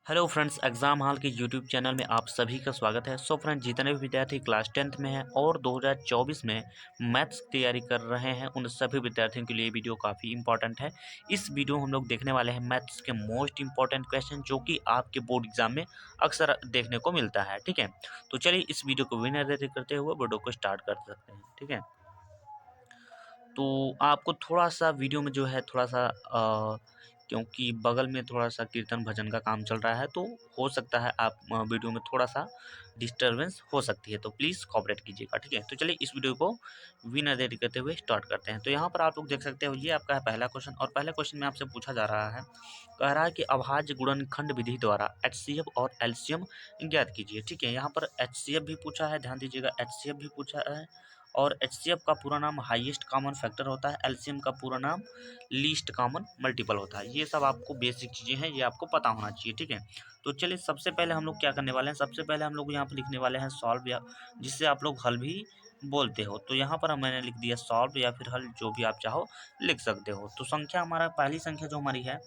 Hello friends, exam hall के YouTube channel में आप सभी का स्वागत है। सो फ्रेंड्स, जितने भी विद्यार्थी क्लास 10th में हैं और 2024 में मैथ्स की तैयारी कर रहे हैं, उन सभी विद्यार्थियों के लिए वीडियो काफ़ी इंपॉर्टेंट है। इस वीडियो में हम लोग देखने वाले हैं मैथ्स के मोस्ट इंपॉर्टेंट क्वेश्चन, जो कि आपके बोर्ड एग्जाम में अक्सर देखने को मिलता है। ठीक है, तो चलिए इस वीडियो को बिना देरी करते हुए वीडियो को स्टार्ट कर सकते हैं। ठीक है, तो आपको थोड़ा-सा वीडियो में जो है थोड़ा-सा क्योंकि बगल में थोड़ा-सा कीर्तन भजन का काम चल रहा है, तो हो सकता है आप वीडियो में थोड़ा-सा डिस्टर्बेंस हो सकती है, तो प्लीज़ कोऑपरेट कीजिएगा। ठीक है, तो चलिए इस वीडियो को बिना देरी करते हुए स्टार्ट करते हैं। तो यहाँ पर आप लोग देख सकते हो, ये आपका है पहला क्वेश्चन और पहले क्वेश्चन में आपसे पूछा जा रहा है, कह रहा है कि अभाज्य गुणनखंड विधि द्वारा एचसीएफ और एलसीएम ज्ञात कीजिए। ठीक है, यहाँ पर एचसीएफ भी पूछा है, ध्यान दीजिएगा, एचसीएफ भी पूछा है और एचसीएफ का पूरा नाम हाईएस्ट कॉमन फैक्टर होता है, एलसीएम का पूरा नाम लीस्ट कॉमन मल्टीपल होता है। ये सब आपको बेसिक चीज़ें हैं, ये आपको पता होना चाहिए। ठीक है, तो चलिए सबसे पहले हम लोग क्या करने वाले हैं, सबसे पहले हम लोग यहाँ पर लिखने वाले हैं सॉल्व, या जिससे आप लोग हल भी बोलते हो। तो यहाँ पर मैंने लिख दिया सॉल्व या फिर हल, जो भी आप चाहो लिख सकते हो। तो संख्या हमारा, पहली संख्या जो हमारी है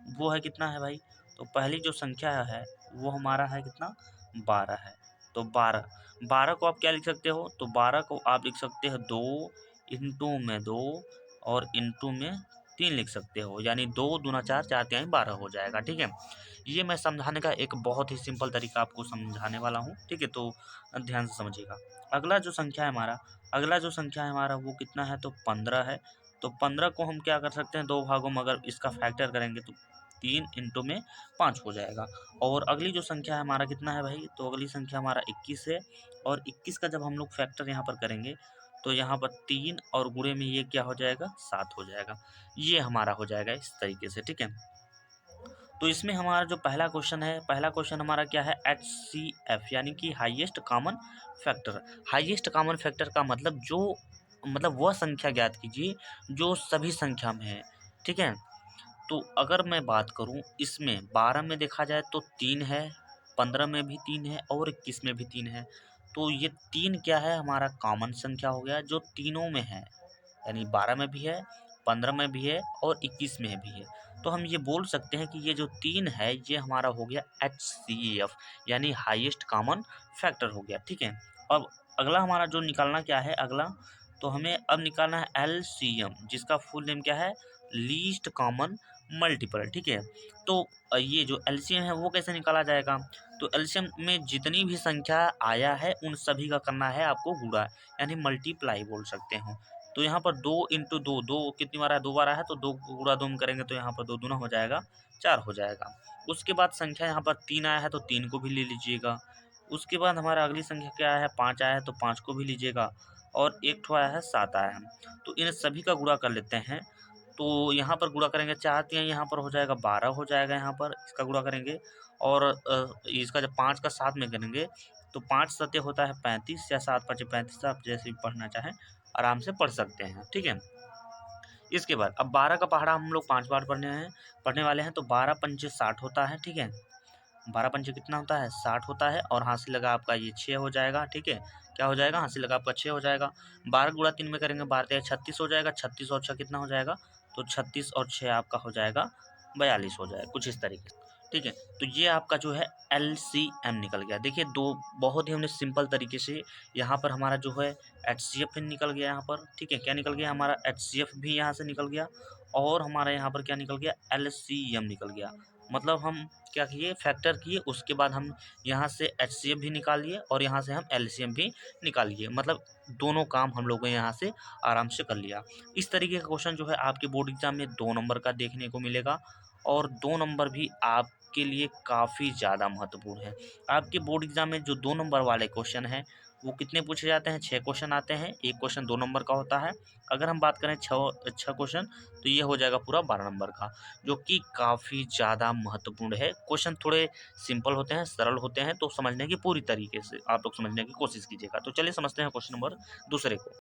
वो है कितना है भाई, तो पहली जो संख्या है वो हमारा है कितना, 12 है। तो 12, 12 को आप क्या लिख सकते हो, तो 12 को आप लिख सकते हो 2 इंटू में 2 और इंटू में 3 लिख सकते हो, यानी 2 दूना 4, 4 तिहाई 12 हो जाएगा। ठीक है, ये मैं समझाने का एक बहुत ही सिंपल तरीका आपको समझाने वाला हूँ। ठीक है, तो ध्यान से समझिएगा। अगला जो संख्या है हमारा, अगला जो संख्या है हमारा वो कितना है, तो 15 है। तो 15 को हम क्या कर सकते हैं, दो भागों में अगर इसका फैक्टर करेंगे तो 3 इंटू में 5 हो जाएगा। और अगली जो संख्या है हमारा कितना है भाई, तो अगली संख्या हमारा 21 है और 21 का जब हम लोग फैक्टर यहाँ पर करेंगे तो यहाँ पर 3 और गुणे में ये क्या हो जाएगा, 7 हो जाएगा। ये हमारा हो जाएगा इस तरीके से। ठीक है, तो इसमें हमारा जो पहला क्वेश्चन है, पहला क्वेश्चन हमारा क्या है, एचसीएफ यानी कि highest common factor. Highest common factor का मतलब जो, मतलब वह संख्या ज्ञात कीजिए जो सभी संख्या में है। ठीक है, तो अगर मैं बात करूं इसमें 12 में देखा जाए तो 3 है, 15 में भी 3 है और 21 में भी 3 है। तो ये 3 क्या है, हमारा कॉमन संख्या हो गया जो तीनों में है, यानी 12 में भी है, 15 में भी है और 21 में भी है। तो हम ये बोल सकते हैं कि ये जो 3 है ये हमारा हो गया एचसीएफ, यानी हाईएस्ट कॉमन फैक्टर हो गया। ठीक है, अब अगला हमारा जो निकालना क्या है, अगला तो हमें अब निकालना है एलसीएम, जिसका फुल नेम क्या है, लीस्ट कॉमन मल्टीपल। ठीक है, तो ये जो एलसीएम है वो कैसे निकाला जाएगा, तो एलसीएम में जितनी भी संख्या आया है उन सभी का करना है आपको गुणा, यानी मल्टीप्लाई बोल सकते हो। तो यहाँ पर 2 इंटू 2, 2 कितनी बार है, 2 बार है, तो 2 गुणा 2 में करेंगे तो यहाँ पर 2 दूना हो जाएगा, 4 हो जाएगा। उसके बाद संख्या यहाँ पर 3 आया है तो 3 को भी ले लीजिएगा। उसके बाद हमारा अगली संख्या क्या है, 5 आया है तो 5 को भी लीजिएगा और एक ठो आया है, 7 आया है। तो इन सभी का गुणा कर लेते हैं। तो यहाँ पर गुणा करेंगे, 4 तिहाई यहाँ पर हो जाएगा 12 हो जाएगा, यहाँ पर इसका गुणा करेंगे। और इसका जब 5 का 7 में करेंगे तो 5 सत्य होता है 35 या 7 पचे 35, आप जैसे भी पढ़ना चाहें आराम से पढ़ सकते हैं। ठीक है, इसके बाद अब 12 का पहाड़ा हम लोग 5 बार पढ़ने वाले हैं, तो 12 पंचे 60 होता है। ठीक है, 12 पंचे कितना होता है, 60 होता है और हासिल लगा आपका ये 6 हो जाएगा। ठीक है, क्या हो जाएगा, हासिल लगा आपका 6 हो जाएगा। 12 गुणा 3 में करेंगे, 12 तिया 36 हो जाएगा, 36 और 6 कितना हो जाएगा, तो 36 और 6 आपका हो जाएगा 42 हो जाएगा, कुछ इस तरीके से। ठीक है, तो ये आपका जो है एलसीएम निकल गया। देखिए, दो बहुत ही हमने सिंपल तरीके से यहाँ पर हमारा जो है एचसीएफ निकल गया यहाँ पर। ठीक है, क्या निकल गया, हमारा एचसीएफ भी यहाँ से निकल गया और हमारा यहाँ पर क्या निकल गया, एलसीएम निकल गया। मतलब हम क्या किए, फैक्टर किए, उसके बाद हम यहाँ से एचसीएफ भी निकाल लिए और यहाँ से हम एलसीएम भी निकाल लिए, मतलब दोनों काम हम लोगों ने यहाँ से आराम से कर लिया। इस तरीके का क्वेश्चन जो है आपके बोर्ड एग्जाम में 2 नंबर का देखने को मिलेगा और 2 नंबर भी आपके लिए काफ़ी ज़्यादा महत्वपूर्ण है। आपके बोर्ड एग्जाम में जो 2 नंबर वाले क्वेश्चन हैं वो कितने पूछे जाते हैं, 6 क्वेश्चन आते हैं, एक क्वेश्चन 2 नंबर का होता है। अगर हम बात करें 6 क्वेश्चन तो ये हो जाएगा पूरा 12 नंबर का, जो कि काफ़ी ज़्यादा महत्वपूर्ण है। क्वेश्चन थोड़े सिंपल होते हैं, सरल होते हैं, तो समझने की पूरी तरीके से आप लोग समझने की कोशिश कीजिएगा। तो चलिए समझते हैं क्वेश्चन नंबर दूसरे को।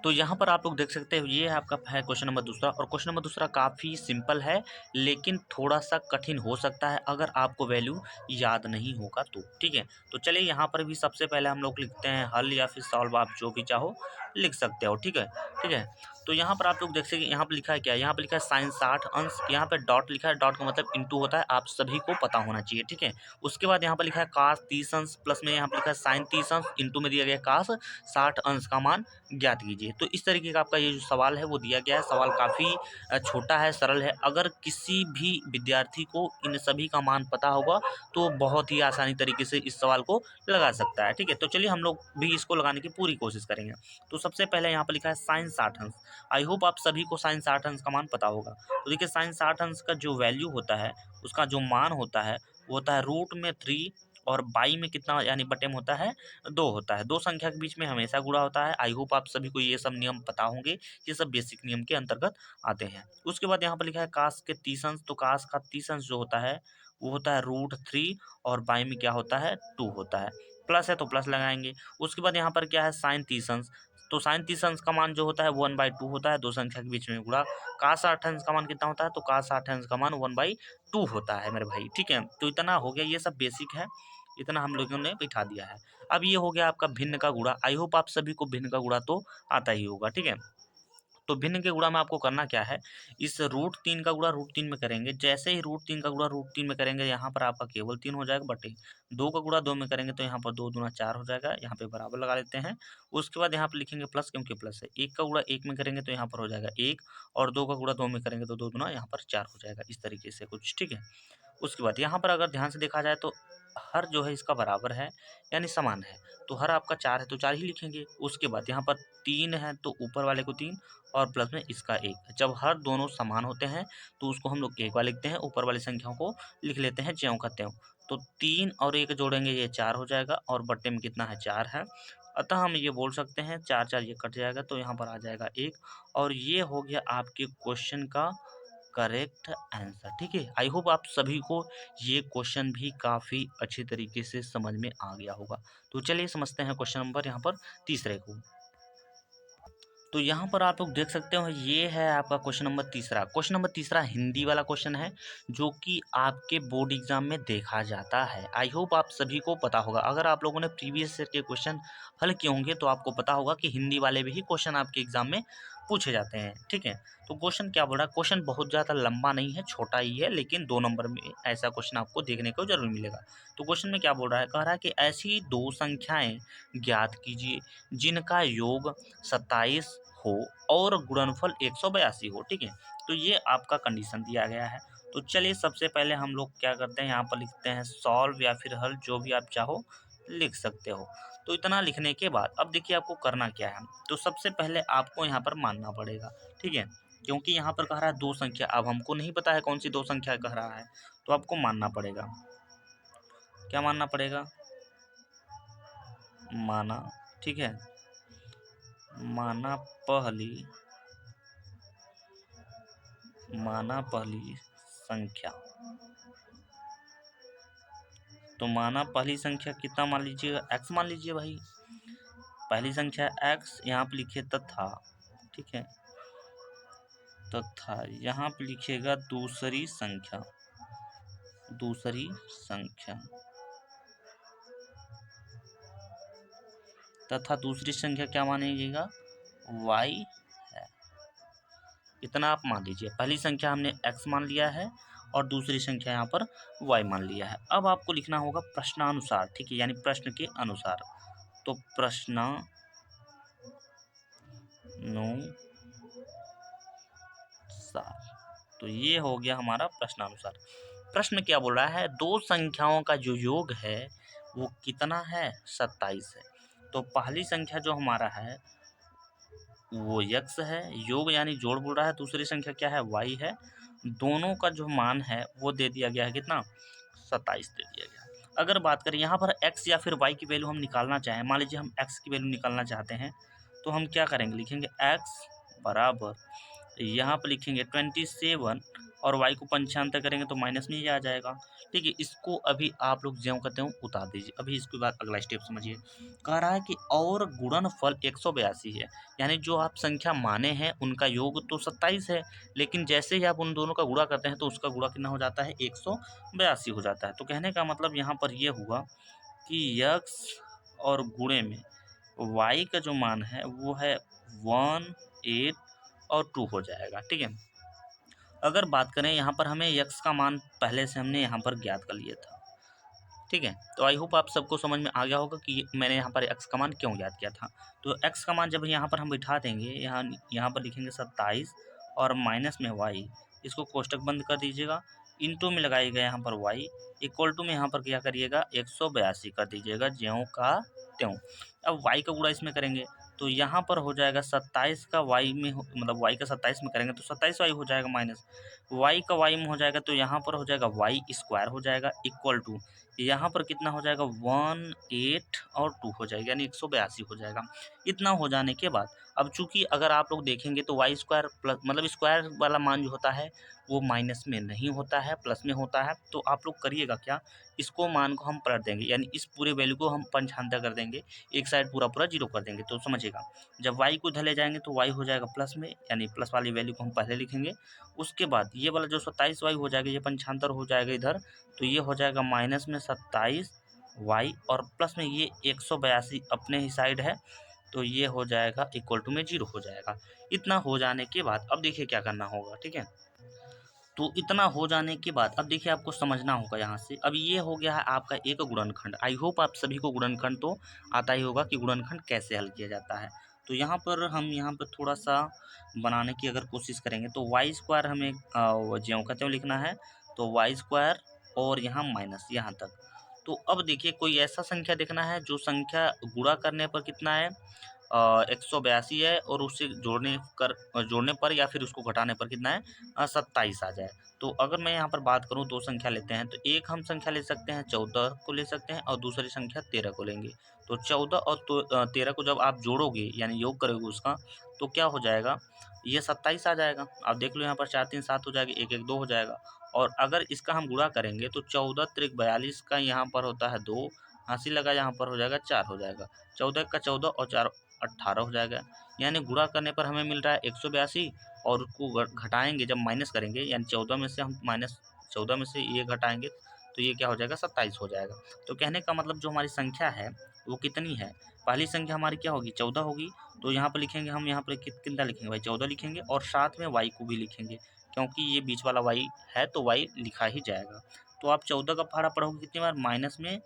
तो यहाँ पर आप लोग देख सकते हो, ये आपका है क्वेश्चन नंबर दूसरा और क्वेश्चन नंबर दूसरा काफ़ी सिंपल है, लेकिन थोड़ा सा कठिन हो सकता है अगर आपको वैल्यू याद नहीं होगा तो। ठीक है, तो चलिए यहाँ पर भी सबसे पहले हम लोग लिखते हैं हल या फिर सॉल्व, आप जो भी चाहो लिख सकते हो। ठीक है, ठीक है। तो यहाँ पर आप लोग देख सकते, यहाँ पर लिखा है क्या, यहाँ पर लिखा है साइन 60 अंश, यहाँ पे डॉट लिखा है, डॉट का मतलब इंटू होता है, आप सभी को पता होना चाहिए। ठीक है, उसके बाद यहाँ पर लिखा है काश 30 अंश, प्लस में यहाँ पर लिखा है साइन 30 अंश, इंटू में दिया गया काश 60 अंश का मान ज्ञात कीजिए। तो इस तरीके का आपका ये जो सवाल है वो दिया गया है। सवाल काफ़ी छोटा है, सरल है। अगर किसी भी विद्यार्थी को इन सभी का मान पता होगा तो बहुत ही आसानी तरीके से इस सवाल को लगा सकता है। ठीक है, तो चलिए हम लोग भी इसको लगाने की पूरी कोशिश करेंगे। तो सबसे पहले यहाँ पर लिखा है साइन 60 अंश। आई होप आप सभी को साइन 60 अंश का मान पता होगा। तो देखिए साइन 60 अंश का जो वैल्यू होता है, उसका जो मान होता है वो होता है रूट में 3 और बाई में कितना यानी बटे में होता है 2 होता है। दो संख्या के बीच में हमेशा गुणा होता है। आई होप आप सभी को ये सब नियम पता होंगे, ये सब बेसिक नियम के अंतर्गत आते हैं। उसके बाद यहाँ पर लिखा है काश के 30 अंश। तो काश का 30 अंश जो होता है वो होता है रूट 3 और बाई में क्या होता है 2 होता है। प्लस है तो प्लस लगाएंगे। उसके बाद यहाँ पर क्या है साइन 30 अंश। तो साइन 30 अंश का मान जो होता है 1/2 होता है, दो संख्या के बीच में गुणा। काश 60 अंश का मान कितना होता है, तो काश 60 अंश का मान 1/2 होता है मेरे भाई। ठीक है, तो इतना हो गया, ये सब बेसिक है, इतना हम लोगों ने बिठा दिया है। अब ये हो गया आपका भिन्न का गुणा। आई होप आप सभी को भिन्न का गुणा तो आता ही होगा। ठीक है, तो भिन्न के गुणा में आपको करना क्या है, इस रूट 3 का गुणा रूट 3 में करेंगे। जैसे ही रूट 3 का गुणा रूट 3 में करेंगे, यहाँ पर आपका केवल 3 हो जाएगा, बटे 2 का गुणा 2 में करेंगे तो यहाँ पर 2 दूना 4 हो जाएगा। यहाँ पे बराबर लगा लेते हैं। उसके बाद यहाँ पर लिखेंगे प्लस, क्योंकि प्लस है। 1 का गुणा 1 में करेंगे तो यहाँ पर हो जाएगा 1, और 2 का गुणा 2 में करेंगे तो 2 दूना यहाँ पर 4 हो जाएगा, इस तरीके से कुछ। ठीक है, उसके बाद यहाँ पर अगर ध्यान से देखा जाए तो हर जो है इसका बराबर है, यानी समान है। तो हर आपका 4 है तो 4 ही लिखेंगे। उसके बाद यहाँ पर 3 है तो ऊपर वाले को 3 और प्लस में इसका 1। जब हर दोनों समान होते हैं तो उसको हम लोग एक बार लिखते हैं, ऊपर वाली संख्याओं को लिख लेते हैं ज्यों का त्यों। तो 3 और 1 जोड़ेंगे, ये 4 हो जाएगा, और बट्टे में कितना है 4 है। अतः हम ये बोल सकते हैं 4 4 ये कट जाएगा तो यहाँ पर आ जाएगा 1, और ये हो गया आपके क्वेश्चन का करेक्ट आंसर। ठीक है, आई होप आप सभी को ये क्वेश्चन भी काफ़ी अच्छी तरीके से समझ में आ गया होगा। तो चलिए समझते हैं क्वेश्चन नंबर यहाँ पर तीसरे को। तो यहाँ पर आप लोग देख सकते हो, ये है आपका क्वेश्चन नंबर तीसरा। क्वेश्चन नंबर तीसरा हिंदी वाला क्वेश्चन है, जो कि आपके बोर्ड एग्जाम में देखा जाता है। आई होप आप सभी को पता होगा। अगर आप लोगों ने प्रीवियस ईयर के क्वेश्चन हल किए होंगे तो आपको पता होगा कि हिंदी वाले भी क्वेश्चन आपके एग्जाम में पूछे जाते हैं। ठीक है, तो क्वेश्चन क्या बोल रहा है, क्वेश्चन बहुत ज़्यादा लंबा नहीं है, छोटा ही है, लेकिन 2 नंबर में ऐसा क्वेश्चन आपको देखने को जरूर मिलेगा। तो क्वेश्चन में क्या बोल रहा है, कह रहा है कि ऐसी 2 संख्याएं ज्ञात कीजिए जिनका योग 27 हो और गुणनफल 182 हो। ठीक है, तो ये आपका कंडीशन दिया गया है। तो चलिए सबसे पहले हम लोग क्या करते हैं, यहाँ पर लिखते हैं सॉल्व या फिर हल, जो भी आप चाहो लिख सकते हो। तो इतना लिखने के बाद अब देखिए आपको करना क्या है। तो सबसे पहले आपको यहाँ पर मानना पड़ेगा। ठीक है, क्योंकि यहाँ पर कह रहा है 2 संख्या, अब हमको नहीं पता है कौन सी 2 संख्या कह रहा है, तो आपको मानना पड़ेगा। क्या मानना पड़ेगा, माना। ठीक है, माना पहली संख्या। तो माना पहली संख्या कितना मान लीजिएगा, x मान लीजिए भाई। पहली संख्या x, यहाँ पे लिखिए तथा। ठीक है, तथा यहाँ पे लिखिएगा दूसरी संख्या, तथा दूसरी संख्या क्या मानिएगा, y है। इतना आप मान लीजिए। पहली संख्या हमने x मान लिया है और दूसरी संख्या यहाँ पर y मान लिया है। अब आपको लिखना होगा प्रश्नानुसार। ठीक है, यानी प्रश्न के अनुसार। तो प्रश्नानुसार, तो ये हो गया हमारा प्रश्नानुसार। प्रश्न क्या बोल रहा है, 2 संख्याओं का जो योग है वो कितना है, 27 है। तो पहली संख्या जो हमारा है वो x है, योग यानी जोड़ बोल रहा है। दूसरी संख्या क्या है, y है। दोनों का जो मान है वो दे दिया गया है, कितना, 27 दे दिया गया है। अगर बात करें यहाँ पर x या फिर y की वैल्यू हम निकालना चाहें, मान लीजिए हम x की वैल्यू निकालना चाहते हैं, तो हम क्या करेंगे, लिखेंगे x बराबर, यहाँ पर लिखेंगे 27 और y को पंचांतर करेंगे तो माइनस में ही आ जाएगा। ठीक है, इसको अभी आप लोग ज्यों कहते हो उतार दीजिए। अभी इसके बाद अगला स्टेप समझिए। कह रहा है कि और गुणनफल 182 है, यानी जो आप संख्या माने हैं उनका योग तो 27 है, लेकिन जैसे ही आप उन दोनों का गुणा करते हैं तो उसका गुणा कितना हो जाता है, 182 हो जाता है। तो कहने का मतलब यहाँ पर यह हुआ कि x और गुणे में y का जो मान है वो है 1, 8 और 2 हो जाएगा, ठीक है। अगर बात करें यहाँ पर हमें x का मान पहले से हमने यहाँ पर ज्ञात कर लिया था, ठीक है। तो आई होप आप सबको समझ में आ गया होगा कि मैंने यहाँ पर x का मान क्यों ज्ञात किया था। तो x का मान जब यहाँ पर हम बिठा देंगे, यहाँ पर लिखेंगे 27 और माइनस में y, इसको कोष्टक बंद कर दीजिएगा, इंटू में लगाइएगा यहाँ पर y, इक्वल टू में यहाँ पर क्या करिएगा 182 कर दीजिएगा ज्यों का त्यों। अब y का गुणा इसमें करेंगे तो यहाँ पर हो जाएगा 27 का y में मतलब y का 27 में करेंगे तो 27y हो जाएगा, माइनस y का y में हो जाएगा तो यहाँ पर हो जाएगा y स्क्वायर हो जाएगा, इक्वल टू यहाँ पर कितना हो जाएगा 1, 8 और 2 हो जाएगा, यानी 182 हो जाएगा। इतना हो जाने के बाद अब चूंकि अगर आप लोग देखेंगे तो वाई स्क्वायर प्लस मतलब स्क्वायर वाला मान जो होता है वो माइनस में नहीं होता है, प्लस में होता है। तो आप लोग करिएगा क्या, इसको मान को हम पलट देंगे, यानी इस पूरे वैल्यू को हम पंचांतर कर देंगे, एक साइड पूरा पूरा जीरो कर देंगे। तो समझिएगा जब वाई को इधर ले जाएंगे तो वाई हो जाएगा प्लस में, यानी प्लस वाली वैल्यू को हम पहले लिखेंगे। उसके बाद ये वाला जो 27 वाई हो जाएगा ये पंचांतर हो जाएगा इधर, तो ये हो जाएगा माइनस में 27 वाई और प्लस में ये 182 अपने ही साइड है, तो ये हो जाएगा इक्वल टू में 0 हो जाएगा। इतना हो जाने के बाद अब देखिए क्या करना होगा, ठीक है। तो इतना हो जाने के बाद अब देखिए आपको समझना होगा यहाँ से, अब ये हो गया है आपका एक गुणनखंड। आई होप आप सभी को गुणनखंड तो आता ही होगा कि गुणनखंड कैसे हल किया जाता है। तो यहाँ पर हम यहाँ पर थोड़ा सा बनाने की अगर कोशिश करेंगे तो वाई स्क्वायर हमें ज्यों का त्यों लिखना है, तो वाई स्क्वायर और यहाँ माइनस यहाँ तक। तो अब देखिए कोई ऐसा संख्या देखना है जो संख्या गुणा करने पर कितना है 182 है और उससे जोड़ने पर या फिर उसको घटाने पर कितना है 27 आ जाए। तो अगर मैं यहाँ पर बात करूँ दो संख्या लेते हैं तो एक हम संख्या ले सकते हैं 14 को ले सकते हैं और दूसरी संख्या 13 को लेंगे। तो 14 और 13 को जब आप जोड़ोगे यानी योग करोगे उसका तो क्या हो जाएगा, ये 27 आ जाएगा। आप देख लो यहाँ पर 4 3 7 हो जाएगा, 1 1 2 हो जाएगा। और अगर इसका हम गुणा करेंगे तो 14 त्रिक 42 का यहाँ पर होता है 2, हंसी लगा यहाँ पर हो जाएगा 4 हो जाएगा। 14 का 14 और 4 18 हो जाएगा। यानी गुणा करने पर हमें मिल रहा है 182 और उसको घटाएंगे जब माइनस करेंगे, यानी 14 में से हम माइनस 14 में से ये घटाएंगे तो ये क्या हो जाएगा 27 हो जाएगा। तो कहने का मतलब जो हमारी संख्या है वो कितनी है, पहली संख्या हमारी क्या होगी 14 होगी। तो यहाँ पर लिखेंगे हम, यहाँ पर कितना लिखेंगे भाई 14 लिखेंगे और साथ में y को भी लिखेंगे क्योंकि ये बीच वाला y है तो y लिखा ही जाएगा। तो आप 14 का पहाड़ा पढ़ोगे कितनी बार, माइनस में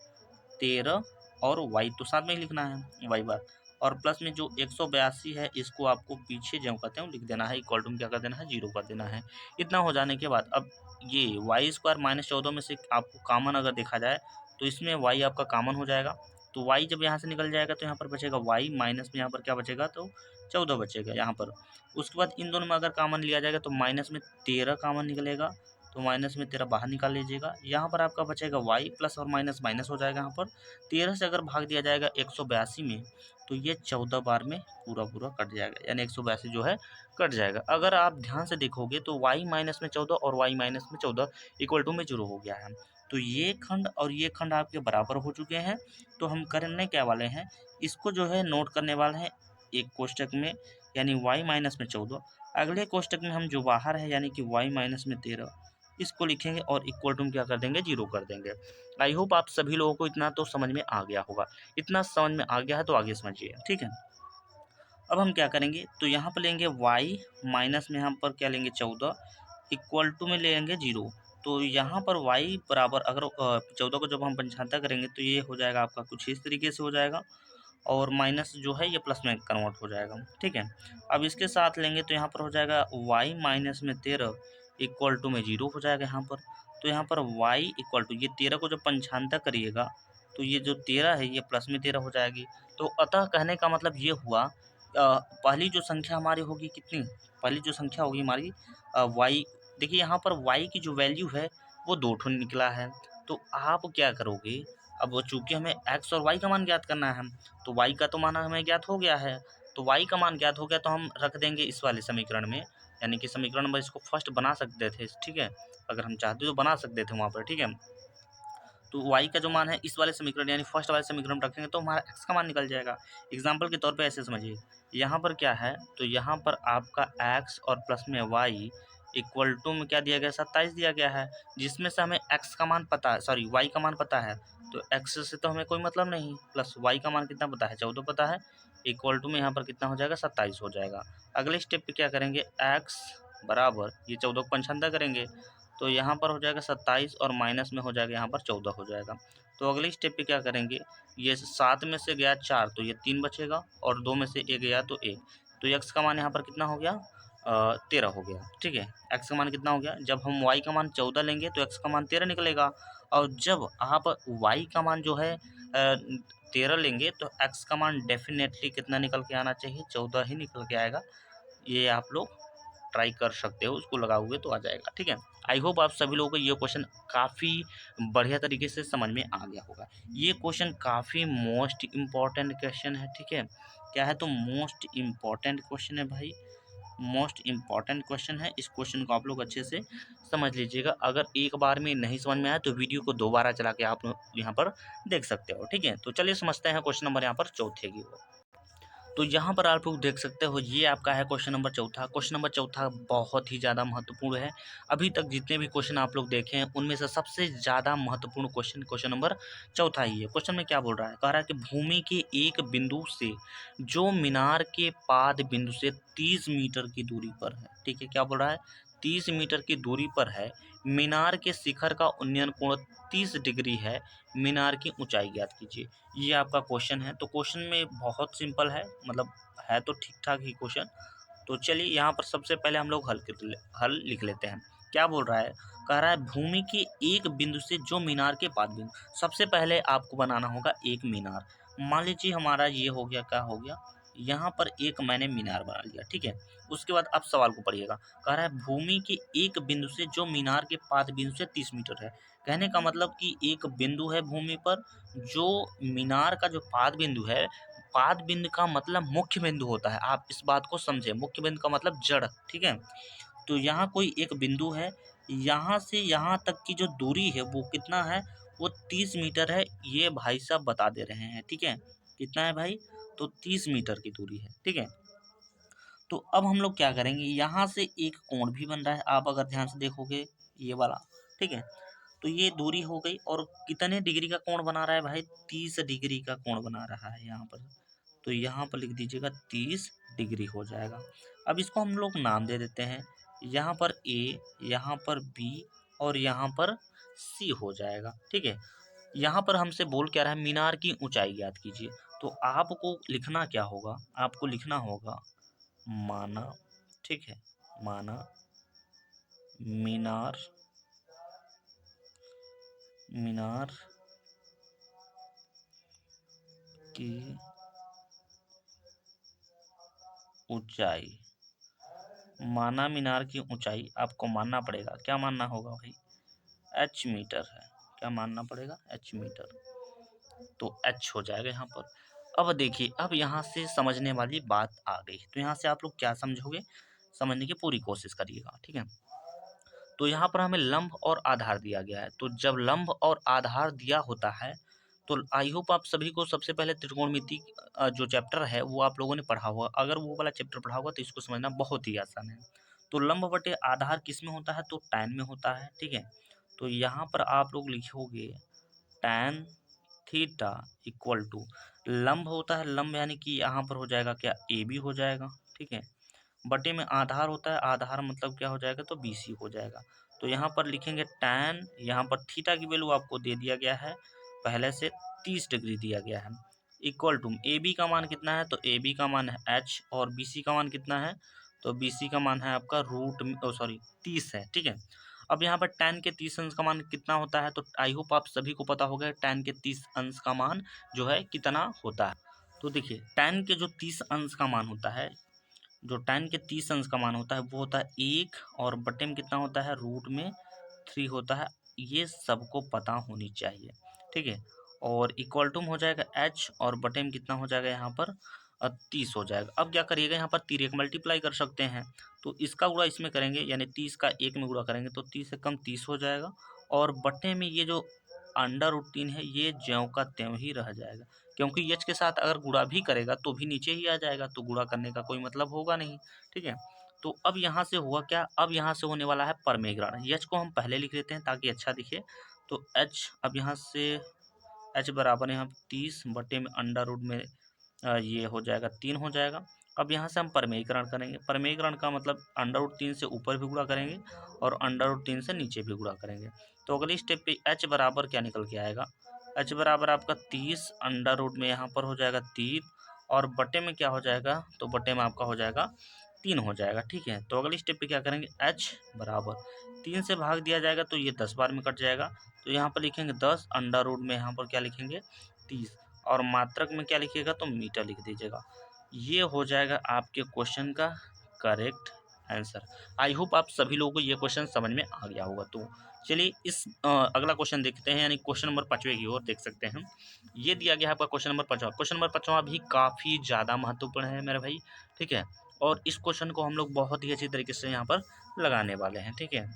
13 और y तो साथ में ही लिखना है y बार, और प्लस में जो 182 है इसको आपको पीछे जो कहते हैं लिख देना है, इक्वल टू में क्या कर देना है 0 कर देना है। इतना हो जाने के बाद अब ये वाई स्क्वायर माइनस 14 में से आपको कामन अगर देखा जाए तो इसमें y आपका कामन हो जाएगा। तो y जब यहाँ से निकल जाएगा तो यहाँ पर बचेगा y, माइनस में यहाँ पर क्या बचेगा तो 14 बचेगा यहाँ पर। उसके बाद इन दोनों में अगर कामन लिया जाएगा तो माइनस में 13 कामन निकलेगा, तो माइनस में 13 बाहर निकाल लीजिएगा। यहाँ पर आपका बचेगा y, प्लस और माइनस माइनस हो जाएगा। यहाँ पर 13 से अगर भाग दिया जाएगा 182 में तो ये 14 बार में पूरा पूरा कट जाएगा, यानी 182 जो है कट जाएगा। अगर आप ध्यान से देखोगे तो y माइनस में 14 और y माइनस में 14 इक्वल टू में 0 हो गया है। तो ये खंड और ये खंड आपके बराबर हो चुके हैं। तो हम करने क्या वाले हैं, इसको जो है नोट करने वाले हैं एक कोष्टक में, यानी y माइनस में 14। अगले कोष्टक में हम जो बाहर है यानी कि y माइनस में 13 इसको लिखेंगे और इक्वल टू में क्या कर देंगे 0 कर देंगे। आई होप आप सभी लोगों को इतना तो समझ में आ गया होगा। इतना समझ में आ गया है तो आगे समझिए, ठीक है। अब हम क्या करेंगे तो यहाँ पर लेंगे y माइनस में यहाँ पर क्या लेंगे 14 इक्वल टू में लेंगे 0। तो यहाँ पर y बराबर अगर 14 को जब हम पंचांतर करेंगे तो ये हो जाएगा आपका कुछ इस तरीके से हो जाएगा और माइनस जो है ये प्लस में कन्वर्ट हो जाएगा, ठीक है। अब इसके साथ लेंगे तो यहाँ पर हो जाएगा y माइनस में 13 इक्वल टू में 0 हो जाएगा यहाँ पर। तो यहाँ पर y इक्वल टू ये 13 को जब पंचांतर करिएगा तो ये जो 13 है ये प्लस में 13 हो जाएगी। तो अतः कहने का मतलब ये हुआ पहली जो संख्या हमारी होगी कितनी, पहली जो संख्या होगी हमारी y, देखिए यहाँ पर y की जो वैल्यू है वो 2 ठो निकला है। तो आप क्या करोगे, अब चूंकि हमें x और y का मान ज्ञात करना है तो y का तो मान हमें ज्ञात हो गया है, तो y का मान ज्ञात हो गया तो हम रख देंगे इस वाले समीकरण में, यानी कि समीकरण नंबर इसको फर्स्ट बना सकते थे, ठीक है। अगर हम चाहते तो बना सकते थे वहाँ पर, ठीक है। तो y का जो मान है इस वाले समीकरण यानी फर्स्ट वाले समीकरण में रखेंगे तो हमारा x का मान निकल जाएगा। एग्जाम्पल के तौर पे ऐसे समझिए, यहाँ पर क्या है तो यहाँ पर आपका x और प्लस में y इक्वल टू में क्या दिया गया 27 दिया गया है, जिसमें से हमें x का मान पता है, सॉरी y का मान पता है। तो एक्स से तो हमें कोई मतलब नहीं, प्लस वाई का मान कितना पता है, 14 पता है, इक्वल टू में यहाँ पर कितना हो जाएगा, 27 हो जाएगा। अगले स्टेप पे क्या करेंगे, एक्स बराबर ये 14 को पंछांदा करेंगे तो यहाँ पर हो जाएगा 27 और माइनस में हो जाएगा यहाँ पर 14 हो जाएगा। तो अगले स्टेप पे क्या करेंगे, ये 7 में से गया 4 तो ये 3 बचेगा और 2 में से 1 गया तो 1, तो एक्स का मान यहाँ पर कितना हो गया, 13 हो गया। ठीक है, एक्स का मान कितना हो गया, जब हम वाई का मान 14 लेंगे तो एक्स का मान 13 निकलेगा, और जब आप वाई का मान जो है 13 लेंगे तो एक्स का मान डेफिनेटली कितना निकल के आना चाहिए, 14 ही निकल के आएगा। ये आप लोग ट्राई कर सकते हो, उसको लगाओगे तो आ जाएगा। ठीक है, आई होप आप सभी लोगों को ये क्वेश्चन काफ़ी बढ़िया तरीके से समझ में आ गया होगा। ये क्वेश्चन काफ़ी मोस्ट इम्पॉर्टेंट क्वेश्चन है। ठीक है, क्या है, तो मोस्ट इम्पॉर्टेंट क्वेश्चन है भाई, मोस्ट इम्पॉर्टेंट क्वेश्चन है। इस क्वेश्चन को आप लोग अच्छे से समझ लीजिएगा। अगर एक बार में नहीं समझ में आया तो वीडियो को दोबारा चला के आप यहाँ पर देख सकते हो। ठीक है, तो चलिए समझते हैं क्वेश्चन नंबर यहाँ पर चौथे की ओर। तो यहाँ पर आप लोग देख सकते हो, ये आपका है क्वेश्चन नंबर चौथा। क्वेश्चन नंबर चौथा बहुत ही ज़्यादा महत्वपूर्ण है। अभी तक जितने भी क्वेश्चन आप लोग देखे हैं उनमें से सबसे ज़्यादा महत्वपूर्ण क्वेश्चन क्वेश्चन नंबर चौथा ही है। क्वेश्चन में क्या बोल रहा है, कह रहा है कि भूमि के एक बिंदु से जो मीनार के पाद बिंदु से 30 मीटर की दूरी पर है। ठीक है, क्या बोल रहा है, 30 मीटर की दूरी पर है, मीनार के शिखर का उन्नयन कोण 30 डिग्री है, मीनार की ऊंचाई ज्ञात कीजिए। ये आपका क्वेश्चन है। तो क्वेश्चन में बहुत सिंपल है, मतलब है तो ठीक ठाक ही क्वेश्चन। तो चलिए यहाँ पर सबसे पहले हम लोग हल लिख लेते हैं। क्या बोल रहा है, कह रहा है भूमि के एक बिंदु से जो मीनार के पाद बिंदु, सबसे पहले आपको बनाना होगा एक मीनार। मान लीजिए हमारा ये हो गया, क्या हो गया, यहाँ पर एक मैंने मीनार बना लिया। ठीक है, उसके बाद आप सवाल को पढ़िएगा। कह रहा है भूमि के एक बिंदु से जो मीनार के पाद बिंदु से 30 मीटर है। कहने का मतलब कि एक बिंदु है भूमि पर, जो मीनार का जो पाद बिंदु है, पाद बिंदु का मतलब मुख्य बिंदु होता है, आप इस बात को समझे, मुख्य बिंदु का मतलब जड़। ठीक है, तो यहाँ कोई एक बिंदु है, यहाँ से यहाँ तक की जो दूरी है वो कितना है, वो 30 मीटर है, ये भाई साहब बता दे रहे हैं। ठीक है, कितना है भाई, तो 30 मीटर की दूरी है। ठीक है, तो अब हम लोग क्या करेंगे, यहाँ से एक कोण भी बन रहा है, आप अगर ध्यान से देखोगे ये वाला। ठीक है, तो ये दूरी हो गई, और कितने डिग्री का कोण बना रहा है भाई, 30 डिग्री का कोण बना रहा है यहाँ पर। तो यहाँ पर लिख दीजिएगा 30 डिग्री हो जाएगा। अब इसको हम लोग नाम दे देते हैं, यहाँ पर ए, यहाँ पर बी और यहाँ पर सी हो जाएगा। ठीक है, यहाँ पर हमसे बोल क्या रहा है, मीनार की ऊंचाई ज्ञात कीजिए। तो आपको लिखना क्या होगा, आपको लिखना होगा माना, ठीक है, माना मीनार, मीनार की ऊंचाई, माना मीनार की ऊंचाई आपको मानना पड़ेगा, क्या मानना होगा भाई, एच मीटर है। क्या मानना पड़ेगा, एच मीटर। तो एच हो जाएगा यहाँ पर। अब देखिए, अब यहाँ से समझने वाली बात आ गई, तो यहाँ से आप लोग क्या समझोगे, समझने की पूरी कोशिश करिएगा। ठीक है, तो यहाँ पर हमें लंब और आधार दिया गया है। तो जब लंब और आधार दिया होता है तो आई होप आप सभी को सबसे पहले त्रिकोणमिति जो चैप्टर है वो आप लोगों ने पढ़ा होगा। अगर वो वाला चैप्टर पढ़ा होगा तो इसको समझना बहुत ही आसान है। तो लंब बटे आधार किस में होता है, तो tan में होता है। ठीक है, तो यहाँ पर आप लोग लिखोगे tan थीटा इक्वल टू, लंब होता है, लंब यानी कि यहाँ पर हो जाएगा क्या, ए बी हो जाएगा। ठीक है, बटे में आधार होता है, आधार मतलब क्या हो जाएगा, तो बी सी हो जाएगा। तो यहाँ पर लिखेंगे tan, यहाँ पर थीटा की वैल्यू आपको दे दिया गया है पहले से, 30 डिग्री दिया गया है, इक्वल टू ए बी का मान कितना है, तो ए बी का मान है एच, और बी सी का मान कितना है, तो बी सी का मान है आपका रूट, सॉरी 30 है। ठीक है, अब यहाँ पर tan के 30 अंश का मान कितना होता है, तो आई होप आप सभी को पता होगा tan के 30 अंश का मान जो है कितना होता है। तो देखिए tan के जो 30 अंश का मान होता है, जो tan के 30 अंश का मान होता है वो होता है 1, और बटे में कितना होता है, रूट में 3 होता है। ये सबको पता होनी चाहिए। ठीक है, और इक्वल टू में हो जाएगा h, और बटे में कितना हो जाएगा यहाँ पर 30 हो जाएगा। अब क्या करिएगा, यहाँ पर 3 मल्टीप्लाई कर सकते हैं, तो इसका गुणा इसमें करेंगे, यानी 30 का 1 में गुणा करेंगे तो 30 से कम 30 हो जाएगा, और बटे में ये जो अंडर रूट 3 है ये ज्यों का त्यों ही रह जाएगा, क्योंकि एच के साथ अगर गुणा भी करेगा तो भी नीचे ही आ जाएगा, तो गुणा करने का कोई मतलब होगा नहीं। ठीक है, तो अब यहाँ से हुआ क्या, अब यहाँ से होने वाला है परमेग्रण। एच को हम पहले लिख लेते हैं ताकि अच्छा दिखे, तो एच अब यहाँ से h बराबर यहाँ 30 बटे में अंडर रूट में ये हो जाएगा 3 हो जाएगा। अब यहाँ से हम परमेयीकरण करेंगे। परमेयीकरण का मतलब अंडर रूट 3 से ऊपर भी गुणा करेंगे और अंडर रूट 3 से नीचे भी गुणा करेंगे। तो अगली स्टेप पे h बराबर क्या निकल के आएगा, h बराबर आपका 30 अंडर रूट में यहाँ पर हो जाएगा 3 और बटे में क्या हो जाएगा, तो बटे में आपका हो जाएगा 3 हो जाएगा। ठीक है, तो अगली स्टेप पे क्या करेंगे, h बराबर 3 से भाग दिया जाएगा तो ये 10 बार में कट जाएगा। तो यहाँ पर लिखेंगे 10 अंडर रूट में यहाँ पर क्या लिखेंगे 30 और मात्रक में क्या लिखिएगा, तो मीटर लिख दीजिएगा। ये हो जाएगा आपके क्वेश्चन का करेक्ट आंसर। आई होप आप सभी लोगों को ये क्वेश्चन समझ में आ गया होगा। तो चलिए इस अगला क्वेश्चन देखते हैं, यानी क्वेश्चन नंबर 5वें की ओर देख सकते हैं। ये दिया गया है आपका क्वेश्चन नंबर 5वां। क्वेश्चन नंबर 5वां भी काफ़ी ज़्यादा महत्वपूर्ण है मेरे भाई। ठीक है, और इस क्वेश्चन को हम लोग बहुत ही अच्छी तरीके से यहाँ पर लगाने वाले हैं। ठीक है,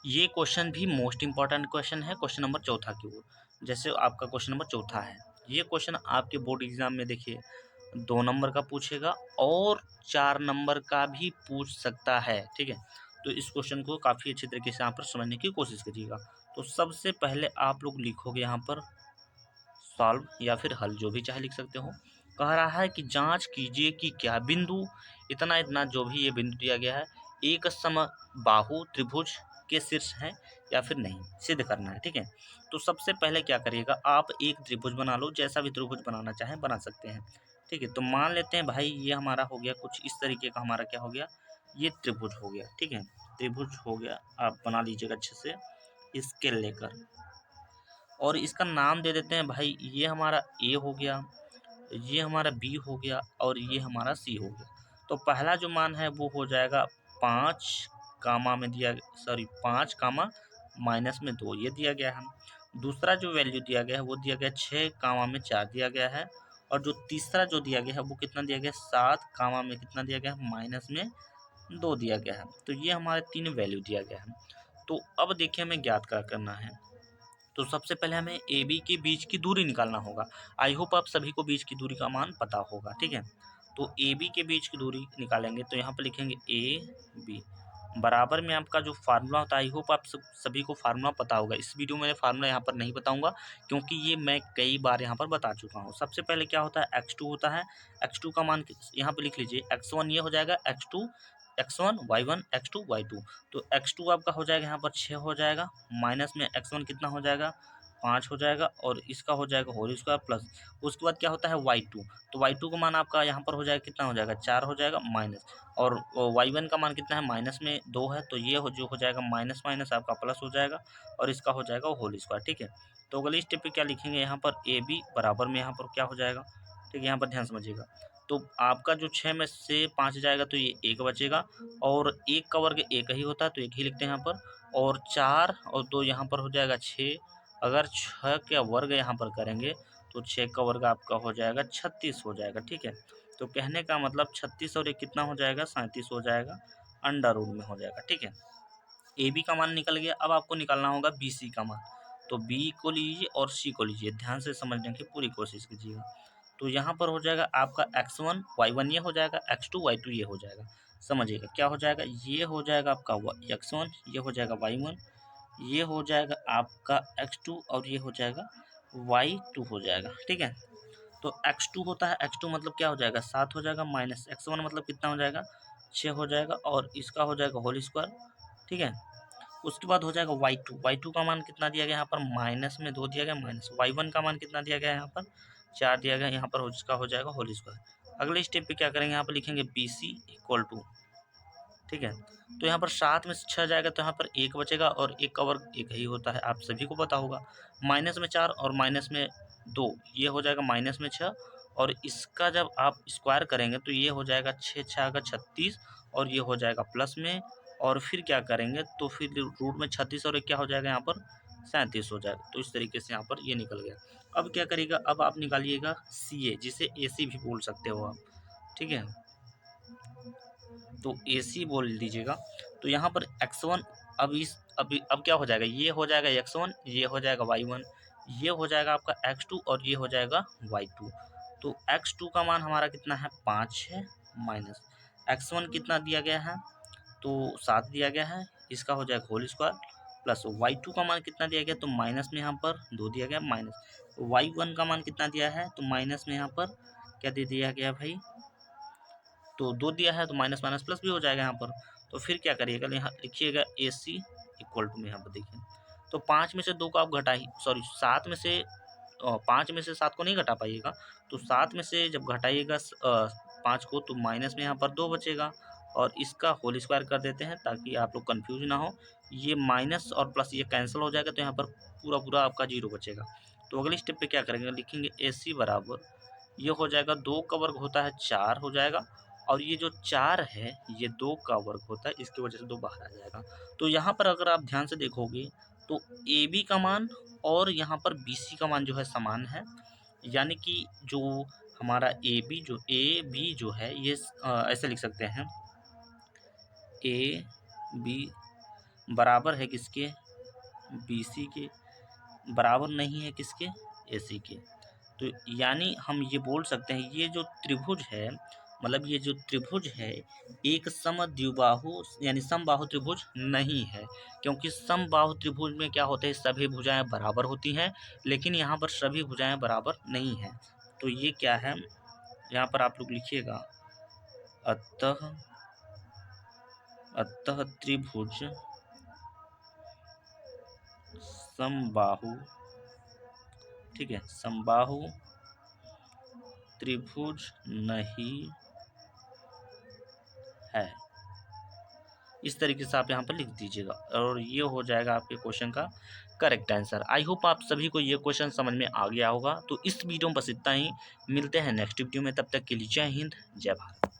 ये क्वेश्चन भी मोस्ट इंपॉर्टेंट क्वेश्चन है क्वेश्चन नंबर 4 की ओर। जैसे आपका क्वेश्चन नंबर 4 है, ये क्वेश्चन आपके बोर्ड एग्जाम में देखिए 2 नंबर का पूछेगा और 4 नंबर का भी पूछ सकता है। ठीक है, तो इस क्वेश्चन को काफ़ी अच्छी तरीके से यहाँ पर समझने की कोशिश कीजिएगा। तो सबसे पहले आप लोग लिखोगे यहाँ पर सॉल्व या फिर हल, जो भी चाहे लिख सकते हो। कह रहा है कि जांच कीजिए कि क्या बिंदु इतना इतना जो भी ये बिंदु दिया गया है एक समबाहु त्रिभुज के शीर्ष है या फिर नहीं, सिद्ध करना है। ठीक है, तो सबसे पहले क्या करिएगा, आप एक त्रिभुज बना लो, जैसा भी त्रिभुज बनाना चाहें बना सकते हैं। ठीक है, तो मान लेते हैं भाई ये हमारा हो गया कुछ इस तरीके का, हमारा क्या हो गया, ये त्रिभुज हो गया। ठीक है, त्रिभुज हो गया, आप बना लीजिएगा अच्छे से स्केल लेकर, और इसका नाम दे देते हैं भाई, ये हमारा ए हो गया, ये हमारा बी हो गया और ये हमारा सी हो गया। तो पहला जो मान है वो हो जाएगा 5 कामा में दिया, सॉरी 5 कामा माइनस में 2 ये दिया गया है। दूसरा जो वैल्यू दिया गया है वो दिया गया 6 कामा में 4 दिया गया है, और जो तीसरा जो दिया गया है वो कितना दिया गया 7 कामा में कितना दिया गया है माइनस में 2 दिया गया है। तो ये हमारे 3 वैल्यू दिया गया है। तो अब देखिए हमें ज्ञात क्या करना है। तो सबसे पहले हमें ए बी के बीच की दूरी निकालना होगा। आई होप आप सभी को बीच की दूरी का मान पता होगा। ठीक है, तो ए बी के बीच की दूरी निकालेंगे तो यहाँ पर लिखेंगे ए बी बराबर में आपका जो फार्मूला होता है, आई होप आप सभी को फार्मूला पता होगा। इस वीडियो में फार्मूला यहाँ पर नहीं बताऊंगा क्योंकि ये मैं कई बार यहाँ पर बता चुका हूँ। सबसे पहले क्या होता है, x2 होता है। x2 का मान यहाँ पर लिख लीजिए, x1 ये हो जाएगा x2 x1 y1 x2 y2। तो x2 आपका हो जाएगा यहाँ पर 6 हो जाएगा, माइनस में x1 कितना हो जाएगा 5 हो जाएगा, और इसका हो जाएगा होल स्क्वायर प्लस, उसके बाद क्या होता है y2। तो y2 का मान आपका यहाँ पर हो जाएगा कितना हो जाएगा 4 हो जाएगा माइनस, और y1 का मान कितना है माइनस में 2 है, तो ये जो हो जाएगा माइनस माइनस आपका प्लस हो जाएगा और इसका हो जाएगा होल स्क्वायर। ठीक है, तो अगले स्टेप पे क्या लिखेंगे, यहाँ पर ए बी बराबर में यहाँ पर क्या हो जाएगा। ठीक है, यहाँ पर ध्यान समझिएगा। तो आपका जो 6 में से 5 जाएगा तो ये 1 बचेगा, और 1 का वर्ग 1 ही होता है तो 1 ही लिखते हैं यहाँ पर, और 4 और 2 यहाँ पर हो जाएगा 6। अगर 6 का वर्ग यहाँ पर करेंगे तो 6 का वर्ग आपका हो जाएगा 36 हो जाएगा। ठीक है, तो कहने का मतलब 36 और 1 कितना हो जाएगा 37 हो जाएगा, अंडर रूट में हो जाएगा। ठीक है, ए बी का मान निकल गया। अब आपको निकालना होगा बी सी का मान। तो बी को लीजिए और सी को लीजिए, ध्यान से समझने की पूरी कोशिश कीजिएगा। तो यहाँ पर हो जाएगा आपका x1 y1 ये हो जाएगा, x2 y2 ये हो जाएगा। समझिएगा क्या हो जाएगा, ये हो जाएगा आपका x1, ये हो जाएगा y1, ये हो जाएगा आपका x2 और ये हो जाएगा y2 हो जाएगा। ठीक है, तो x2 होता है, x2 मतलब क्या हो जाएगा 7 हो जाएगा, माइनस x1 मतलब कितना हो जाएगा 6 हो जाएगा, और इसका हो जाएगा होल स्क्वायर। ठीक है, उसके बाद हो जाएगा y2 का मान कितना दिया गया यहाँ पर माइनस में 2 दिया गया, माइनस y1 का मान कितना दिया गया यहाँ पर 4 दिया गया, यहाँ पर उसका हो जाएगा होल स्क्वायर। अगले स्टेप पे क्या करेंगे, यहाँ पर लिखेंगे बी सी इक्वल टू। ठीक है, तो यहाँ पर 7 में से 6 जाएगा तो यहाँ पर 1 बचेगा, और 1 का वर्ग 1 ही होता है, आप सभी को पता होगा। माइनस में 4 और माइनस में 2 ये हो जाएगा माइनस में 6, और इसका जब आप स्क्वायर करेंगे तो ये हो जाएगा 6 6 का 36, और ये हो जाएगा प्लस में, और फिर क्या करेंगे तो फिर रूट में 36 और 1 क्या हो जाएगा यहाँ पर 37 हो जाएगा। तो इस तरीके से यहाँ पर ये निकल गया। अब क्या करिएगा, अब आप निकालिएगा सी ए, जिसे ए सी भी बोल सकते हो आप। ठीक है, तो ए सी बोल दीजिएगा। तो यहाँ पर x1, अब क्या हो जाएगा, ये हो जाएगा x1, ये हो जाएगा y1, ये हो जाएगा आपका x2 और ये हो जाएगा y2। तो x2 का मान हमारा कितना है 5 है, माइनस x1 कितना दिया गया है तो 7 दिया गया है, इसका हो जाएगा होल स्क्वायर, प्लस y2 का मान कितना दिया गया, तो माइनस में यहाँ पर 2 दिया गया, माइनस y1 का मान कितना दिया है, तो माइनस में यहाँ पर क्या दे दिया गया भाई, तो 2 दिया है, तो माइनस माइनस प्लस भी हो जाएगा यहाँ पर। तो फिर क्या करिएगा, यहाँ लिखिएगा AC इक्वल टू में यहाँ पर देखिए, तो 5 में से 2 को आप घटाइए, सॉरी 7 में से 5 में से 7 को नहीं घटा पाइएगा, तो 7 में से जब घटाइएगा 5 को, तो माइनस में यहाँ पर 2 बचेगा, और इसका होल स्क्वायर कर देते हैं ताकि आप लोग कन्फ्यूज ना हो। ये माइनस और प्लस ये कैंसिल हो जाएगा, तो यहाँ पर पूरा पूरा आपका 0 बचेगा। तो अगले स्टेप पे क्या करेंगे, लिखेंगे AC बराबर, ये हो जाएगा 2 का वर्ग होता है 4 हो जाएगा, और ये जो 4 है ये 2 का वर्ग होता है, इसकी वजह से 2 बाहर आ जाएगा। तो यहाँ पर अगर आप ध्यान से देखोगे तो AB का मान और यहाँ पर BC का मान जो है समान है, यानी कि जो हमारा AB जो है ये ऐसे लिख सकते हैं, AB बराबर है किसके, BC के, बराबर नहीं है किसके, AC के। तो यानी हम ये बोल सकते हैं ये जो त्रिभुज है, मतलब ये जो त्रिभुज है एक समद्विबाहु यानी समबाहु त्रिभुज नहीं है, क्योंकि समबाहु त्रिभुज में क्या होता है, सभी भुजाएं बराबर होती हैं, लेकिन यहाँ पर सभी भुजाएं बराबर नहीं हैं। तो ये क्या है, यहाँ पर आप लोग लिखिएगा, अतः त्रिभुज समबाहु, ठीक है, समबाहु त्रिभुज नहीं है, इस तरीके से आप यहाँ पर लिख दीजिएगा, और ये हो जाएगा आपके क्वेश्चन का करेक्ट आंसर। आई होप आप सभी को ये क्वेश्चन समझ में आ गया होगा। तो इस वीडियो में बस इतना ही, मिलते हैं नेक्स्ट वीडियो में, तब तक के लिए जय हिंद जय भारत।